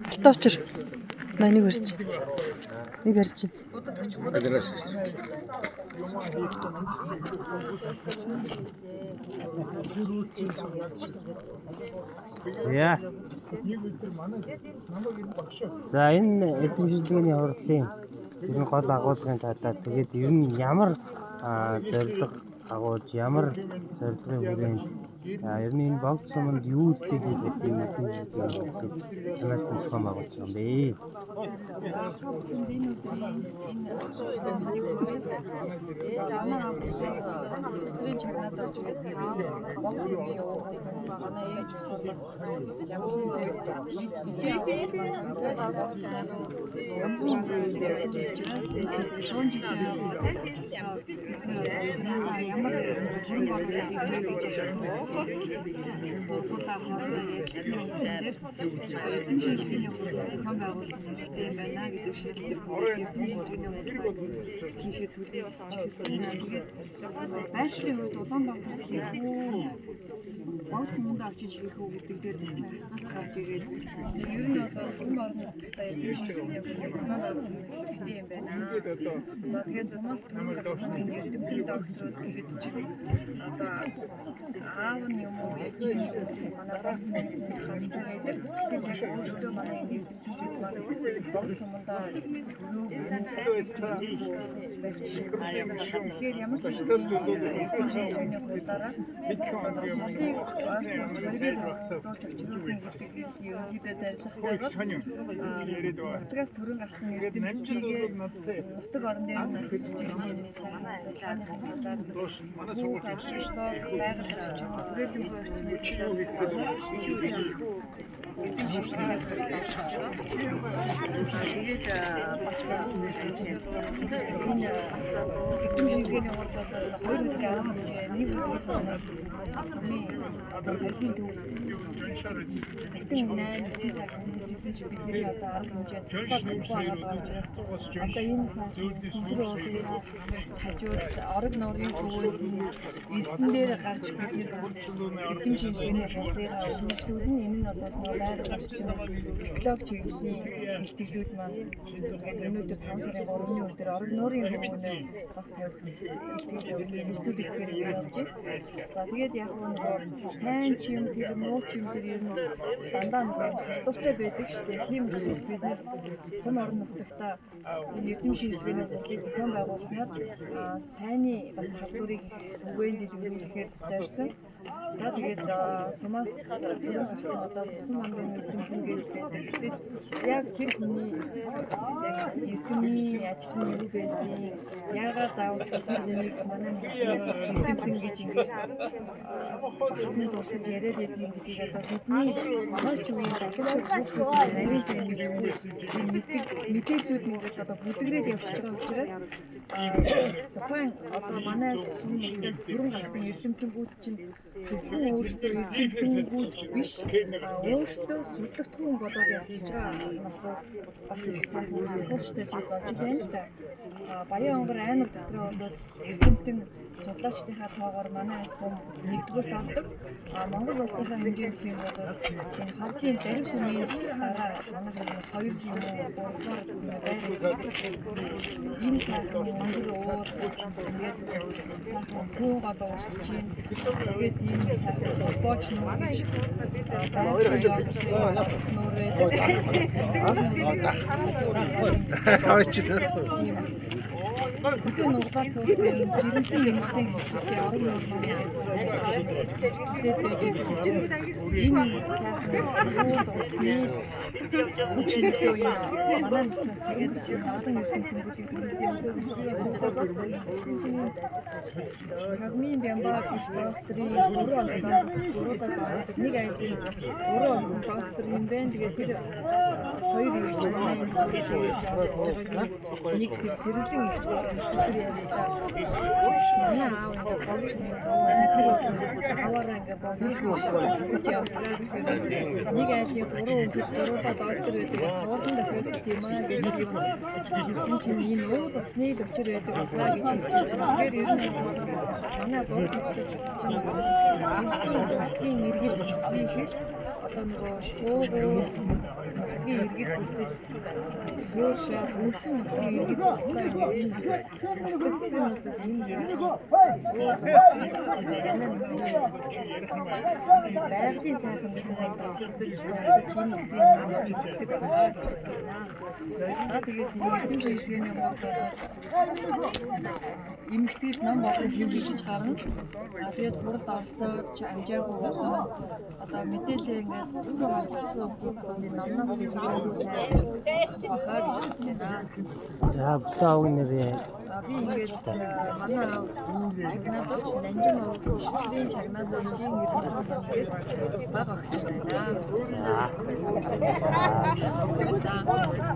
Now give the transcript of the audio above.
Алтаочр. Нэг барьж. Нэг барьж. За энэ эдэмшилгээний хурлын энэ гол агуулгын талаар тэгээд ер нь ямар зорилго агуулж ямар зорилгын хүрээнд ер нь энэ богд суманд юу гэдэг юм санаас нь зохион байгуулж байгаа юм бэ? Эдэмшилгээний зохион байгуулах хэрэгтэй юм байна гэдэг шийдэлд хийхэд төлөвлөсөн. Тэгээд байршлын хувьд Улаанбаатарт хийх үү, богд суманд очиж хийх үү гэдэг дээр бас нэг асуулт гарч ирээд ер нь бол сум орон нутгад эдэмшилгээний зохион байгуулах хэрэгтэй юм байна. За тэгээд сумаас түрүү гарсан энэ эрдэмтэн докторууд гэхэд чинь одоо аав нь юм уу яг нь манай богд сумын хандлагатай байдаг. Тэгээд яг өөрсдөө манай энэ эрдэмтэн маань богд сумандаа тэгэхээр ямар ч хэсэг эдэмшилгээний хуулиараа холыг хоёрыг зооч авчруулах гэдэг ерөнхийдөө зорилготой бол нутгаас түрэн гарсан эрдэмтдийг нутаг орон дээр нөхцөл хэмжээний сайн судалгааныхын талаар бүх аршилтууд байгаль орчин хүрээлэн орчны тэгээд бас энэ эдэмшилгээний хуулиар хоёр өдрийн арга хэмжээ нэг өдрийн сумын одоо саяхан төв бүтэн 8-9 цаг хэмжээсэн ч бидний одоо арга хэмжээ цогцолтой байгаад байгаа учраас одоо энэ өндөр уулын хажууд орог нуурын төвийн элсэн дээр гарч бидний бас эдэмшилгээний хуулийг шинжилүүлэн энэ нь бол байгаль орчин эколог чиглэлийн илтгэлүүд маань ингээд өнөөдөр 5 сарын 3-ны өдөр орог нуурын хөвгөнөө бас тавих хэлцүүлэх хэрэгээр явж байна. За тэгээд яг нөгөө сайн чим тэр муу чим тэр ер нь дандаа нэг халтуртай байдаг шүү дээ. Тийм учраас бид нэр сум орон нутагта эдэмшилгээний хуулийг зохион байгуулснаар сайнны бас халдварыг түгээн дэлгэрүүлэхээр зорьсон. За тэгээд сумаас түрүү гарсан одоо сум амгийн эрдэмтэн гэж байдаг. Тэгэхээр яг тэр хүний эрдэмтний ажлын юу байсан, яагаад заавал тэр хүнийг манай эрдэмтэн гэж ингэж батлан дурсаж яриад байдгийг гэдгийг одоо бидний хойч үеийн залуучууд нарийн сайн мэдээллүүд ингээд одоо бүдгрээд явж байгаа учраас тухайн одоо манай сум нутгаас түрэн гарсан эрдэмтэнгүүд чинь зөвхөн өөрсдөө эрдэмтэнгүүд биш өөрсдөө судлагдсан болоод явж байгаа нь бас их сайхан ууштай зүйл болж байна л да. Баян онгор аймаг дотроо бол эрдэмтэн судлаачдынхаа тоогоор манай сум нэгдүгээрт авдаг. Монгол улсынхаа хэмжээнд юм бол энэ хавдын дарив сумын дараа манай хоёр юм уу гуравдугаар байр энэ сайхан онгор уур ингээд сайхан туу гад уурсж байна. Тэгээд энэ сайхан холбооч нуур гэж байрны bütün nurlar soğusun, birimsin yemekten geçti, arı nurmanı yine sertlik, dostluk, uçluk oyunu, bana göstergen bir şey vardı, nefsin kimliği Kagmin ben bak işte doktorun ne geldi, doktorun ben diye bir hayır bir sürücün Süper yerlerde. Ya, o polisin havalarga Нэг айлын 3 удаа доктор байдаг. Хоорондоо хэд гэмаа гэдэг юм чинь энэ ууд усны төвчөр байдаг болоо гэж хэлсэн. Тэгэхээр ер нь манай бодлоготой чинь ирсэн иргэн иргэдийн хэл одоо нөгөө суугуу нутгийн иргэд бүртэл суушаад үндсэн нутгийн иргэд бүртлээ ингээд энэ бүтээгдэхүүн бол ийм сайхан байгалийн сайхан бүтээгдэхүүн батлагдаж энэ нутгийн хүмүүс үздэг байгаа гэж бодож байна. Тэгээд энэ эрдэм шинжилгээний хувьд эмэгтэйч ном болон хэвлэл гэж гарна. Тэгээд хуралд оролцож амжаагүй болон одоо мэдээлэл ингээд түүнээс авсан асуудлууд энэ номноос дэлгэрүүлгүй сайн бахаа гэж бодож байна. За бүхэн авгийн нэрээ Би ингээд манай чагнадч Нанжин өвчтөний чагнадчийн ирсэн бага өгч байна. за За